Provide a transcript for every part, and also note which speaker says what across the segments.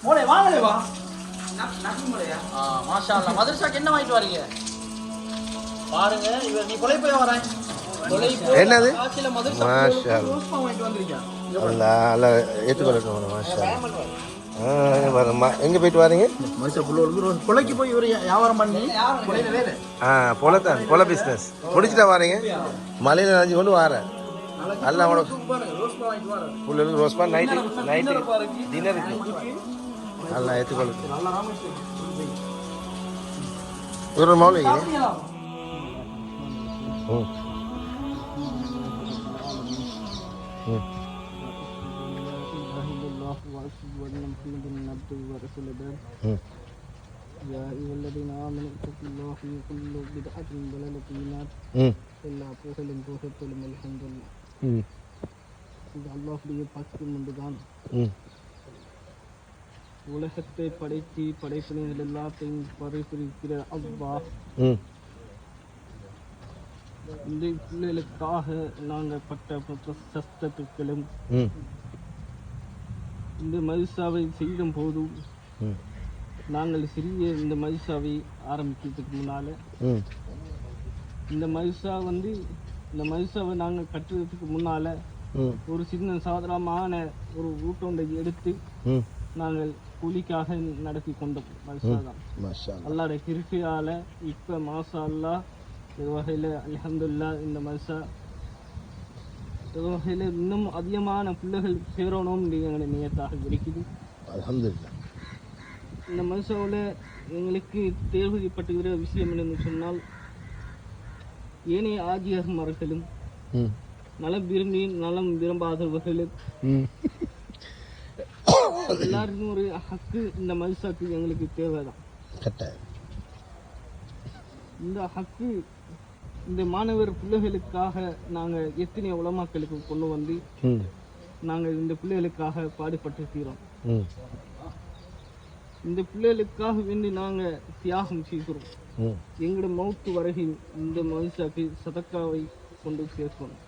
Speaker 1: மோளே வாங்களே வா.
Speaker 2: மாஷா அல்லாஹ். மதரசாக்கு என்ன வாங்கிட்டு வரீங்க பாருங்க. இவர் நீ கொலை போய் வரேன்.
Speaker 3: என்னது?
Speaker 2: மதரசா
Speaker 3: மாஷா
Speaker 1: ரோஸ்பா வாங்கிட்டு வந்திருக்கேன்.
Speaker 3: அல்லாஹ் ஏற்றுக்கொள்ளட்டும். மாஷா எங்கே போயிட்டு வரீங்க?
Speaker 1: மனுஷா புள்ள கொலைக்கு போய் இவர் வியாபாரம் பண்ணி கொலையில வேலை.
Speaker 3: பொலை பொலை பிஸ்னஸ் முடிச்சுட்டா வரீங்க. மலையில் நனைஞ்சு கொண்டு வரேன். அல்ல அவனோட புள்ளுக்கு ரோஸ்பா நைட்டு டின்னருக்கு அல்ல ஏற்றுக்கொள்ளட்டும். ஒரு மௌல
Speaker 2: يا أيها الذين آمنوا اتقوا الله في كل بدعة ضلالة إلا போகலும் போகத்தலும் அல்ஹம்துலில்லாஹ். இது அல்லாஹ்வுடைய பக்தி முண்டுதான். உலகத்தை படைத்து படைப்பினைகள் எல்லாத்தையும் படைத்திருக்கிற அல்லாஹ் இந்த பிள்ளைகளுக்காக நாங்கள் பட்ட கஷ்டத்துக்களும் இந்த மதுசாவை செய்யும் போதும் நாங்கள் சிறிய இந்த மதுசாவை ஆரம்பிக்கிறதுக்கு முன்னால் இந்த மதுசாவை நாங்கள் கட்டுறதுக்கு முன்னால் ஒரு சின்ன சாதாரணமான ஒரு ஊட்டொண்டை எடுத்து நாங்கள் கூலிக்காக நடத்தி கொண்டோம். மதுசா தான் அல்லாஹ்வுடைய கிருபையால் இப்போ மாஷா அல்லாஹ் இது வகையில் அல்ஹம்துலில்லாஹ் இந்த மதுசா இது வகையில் இன்னும் அதிகமான பிள்ளைகள் சேரணும்னு எங்களை நியத்தாக இருக்குது.
Speaker 3: அல்ஹம்துலில்லாஹ்.
Speaker 2: இந்த மதுசாவில் எங்களுக்கு தேவைப்பட்டுகிற விஷயம் என்னென்னு சொன்னால் ஏனைய ஆஜியர்மார்களும் நலம் விரும்பி நலம் விரும்பாதவர்களும் எல்லாருக்கும் ஒரு ஹக்கு இந்த மதுசாக்கு எங்களுக்கு தேவைதான். இந்த ஹக்கு இந்த மாணவர் பிள்ளைகளுக்காக நாங்கள் எத்தனை உலமாக்களுக்கு கொண்டு வந்து நாங்கள் இந்த பிள்ளைகளுக்காக பாடுபட்டிருக்கிறோம். இந்த பிள்ளைகளுக்காக வேண்டி நாங்கள் தியாகம் செய்கிறோம். எங்களோட மௌத்து வரையில் இந்த மதுசாக்கு சதக்காவை கொண்டு சேர்க்கணும்.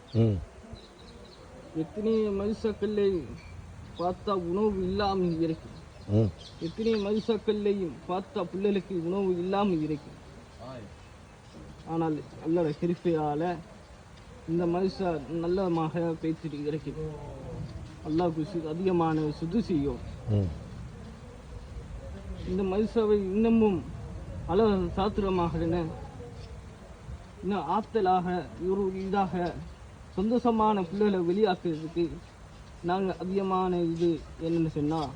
Speaker 2: எத்தனை மதுசாக்களை பார்த்தா உணவு இல்லாமல் இருக்கும். எத்தனை மதுசாக்கள்லையும் பார்த்தா பிள்ளைகளுக்கு உணவு இல்லாமல் இருக்கும். ஆனால் அல்லாஹ்வுடைய கிருபையால் இந்த மதுசா நல்லமாக பேசிட்டு இருக்குது. அல்லாஹ்வுக்கு அதிகமான சுது செய்யும். இந்த மதுசாவை இன்னமும் சாத்திரமாக இன்னும் ஆத்தலாக ஒரு இதாக சந்தோஷமான பிள்ளைகளை வெளியாக்குறதுக்கு நாங்கள் அதிகமான இது என்னென்னு சொன்னால்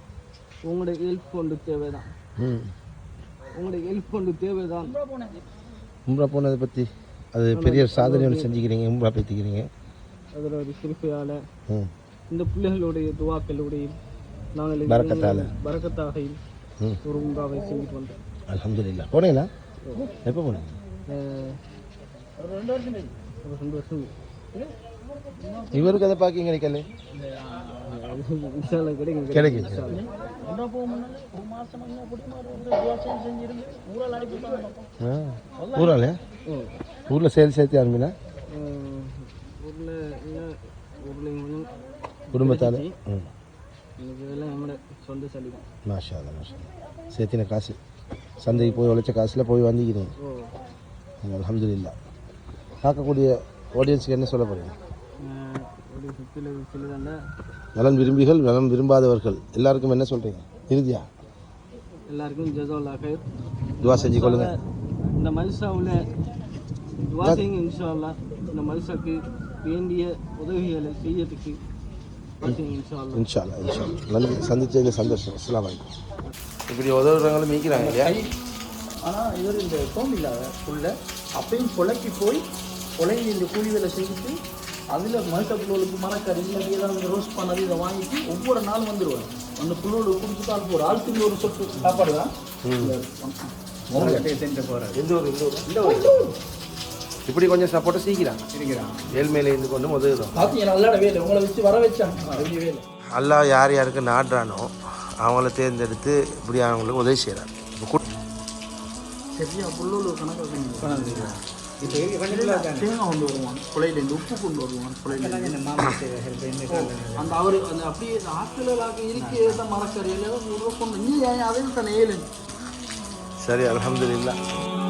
Speaker 2: உங்களோட ஹெல்ப் கொண்டு தேவைதான். உங்களோட ஹெல்ப் கொண்டு தேவைதான்.
Speaker 3: உம்ரா போனதை பற்றி அது பெரிய சாதனை ஒன்று செஞ்சுக்கிறீங்க. உம்ரா பேத்திக்கிறீங்க.
Speaker 2: அதில் ஒரு கிருபையால் இந்த பிள்ளைகளுடைய துவாக்களுடைய நாங்கள் பரக்கத்தாக ஒரு உம்ராவை செஞ்சுட்டு வந்தோம்.
Speaker 3: அல்ஹம்துலில்லாஹ். போனீங்களா? எப்போ போனீங்க?
Speaker 2: ஒரு 2 வருஷம்.
Speaker 3: இவருக்கு அதை பார்க்க கிடைக்கல. கிடைக்கும். ஊராலையா? ஊரில் சேல் சேர்த்து ஆரம்பினா குடும்பத்தால்
Speaker 2: சொந்த சளி.
Speaker 3: மாஷா அல்லாஹ் மாஷா அல்லாஹ். சேர்த்தின காசு சந்தைக்கு போய் உழைச்ச காசில் போய் வந்திக்கிறீங்க. அல்ஹம்துலில்லாஹ். பார்க்கக்கூடிய ஆடியன்ஸுக்கு என்ன சொல்ல போகிறீங்க? நலன் விரும்பிகள் நலன் விரும்பாதவர்கள் எல்லாருக்கும் என்ன சொல்கிறீங்க இறுதியா?
Speaker 2: எல்லாருக்கும் ஜஸாக்கல்லாஹ் கைர்.
Speaker 3: துவா செஞ்சு கொள்ளுங்க.
Speaker 2: இந்த மதுசாவில் துவா செய்யுங்க. இன்ஷா அல்லாஹ் இந்த மதுசாக்கு வேண்டிய உதவிகளை செய்யறதுக்கு இன்ஷா அல்லாஹ்.
Speaker 3: இன்ஷா அல்லாஹ். நன்றி. சந்திச்சதில் சந்தோஷம். அஸ்ஸலாமு அலைக்கும். இப்படி உதவுறவங்களும் மீக்கிறாங்க இல்லையா?
Speaker 1: ஆனால் இவர் இந்த கோமில்லாத உள்ள அப்பயும் கொலைக்கு போய் கொலையில் இந்த கூலி வேலை செய்துட்டு அதில் மனுஷ புள்ளோளுக்கு மரக்கறி இல்லை ஏதாவது ரோஸ்ட் பண்ணது இதை வாங்கிட்டு ஒவ்வொரு நாளும் வந்துடுவார். அந்த புள்ளோடு குடிச்சுட்டு ஆள் போகிற ஆளுக்கு ஒரு சொட்டு சாப்பாடு தான்.
Speaker 3: இப்படி கொஞ்சம் சப்போர்ட்டை சீக்கிறாங்க. ஏழ்மையில இருந்து கொண்டு உதவுறோம்.
Speaker 1: பார்த்தீங்கன்னா அல்லாட வேலை உங்களை வச்சு வர வச்சாங்க. வேலை
Speaker 3: அல்லாஹ் யார் யாருக்கு நாடுறானோ அவங்கள தேர்ந்தெடுத்து இப்படி அவங்களுக்கு உதவி செய்கிறாங்க.
Speaker 1: சரியா புள்ளோடு கணக்கு தேங்காய் கொண்டு வருவான் கொலையிலேருந்து, உப்பு கொண்டு வருவான் கொலையிலேருந்து. அந்த அவர் அந்த அப்படியே ஆற்றுலாக இருக்கிற மரக்கறியில் கொண்டு நீ அதையும் தானே ஏழு.
Speaker 3: சரி அல்ஹம்துலில்லாஹ்.